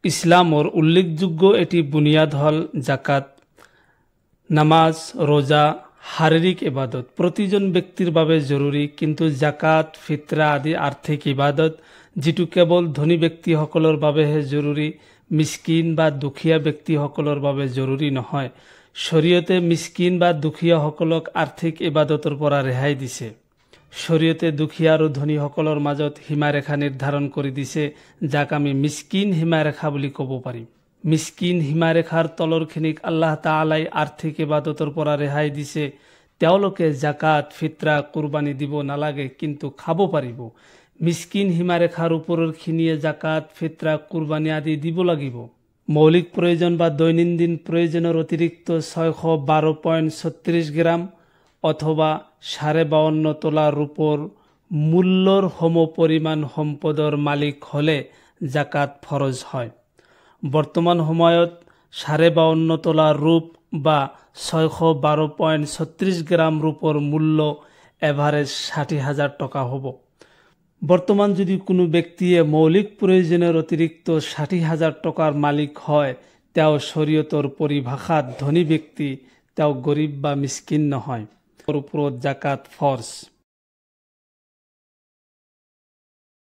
ইসলামৰ উল্লেখযোগ্য এটি বুনিয়াদ হল জাকাত। নামাজ, ৰোজা শাৰীৰিক ইবাদত প্ৰতিজন ব্যক্তিৰ বাবে জৰুৰী, কিন্তু জাকাত, ফিতৰা আদি আৰ্থিক ইবাদত যিটো কেৱল ধনী ব্যক্তিসকলৰ বাবেহে জৰুৰী, মিসকিন বা দুখীয়া ব্যক্তিসকলৰ বাবে জৰুৰী নহয়। শৰীয়তে মিসকিন বা দুখীয়াসকলক আৰ্থিক ইবাদতৰ পৰা ৰেহাই দিছে। শৰীয়তে দুখীয়া আৰু ধনীসকলৰ মাজত সীমাৰেখা নিৰ্ধাৰণ কৰি দিছে, যাক আমি মিসকিন সীমাৰেখা বুলি ক'ব পাৰিম। মিসকিন সীমাৰেখাৰ তলৰখিনিক আল্লাহ তাআলাই আৰ্থিক ইবাদতৰ পৰা ৰেহাই দিছে। তেওঁলোকে জাকাত, ফিতৰা, কুৰবানী দিব নালাগে, কিন্তু খাব পাৰিব। মিসকিন সীমাৰেখাৰ ওপৰৰখিনিয়ে জাকাত, ফিতৰা, কুৰবানী আদি দিব লাগিব। মৌলিক প্ৰয়োজন বা দৈনন্দিন প্ৰয়োজনৰ অতিৰিক্ত 612.36 গ্ৰাম অথবা 52.5 তোলা ৰূপৰ মূল্যৰ সমপৰিমাণ সম্পদৰ মালিক হলে জাকাত ফৰজ হয়। বৰ্তমান সময়ত 52.5 তোলা ৰূপ বা 612.36 গ্ৰাম ৰূপৰ মূল্য এভাৰেজ 60,000 টকা হ'ব। বৰ্তমান যদি কোনো ব্যক্তিয়ে মৌলিক প্ৰয়োজনৰ অতিৰিক্ত 60,000 টকাৰ মালিক হয়, তেওঁ শৰীয়তৰ পৰিভাষাত ধনী ব্যক্তি, তেওঁ গৰীব বা মিসকিন নহয়। ওপৰত জাকাত ফৰজ।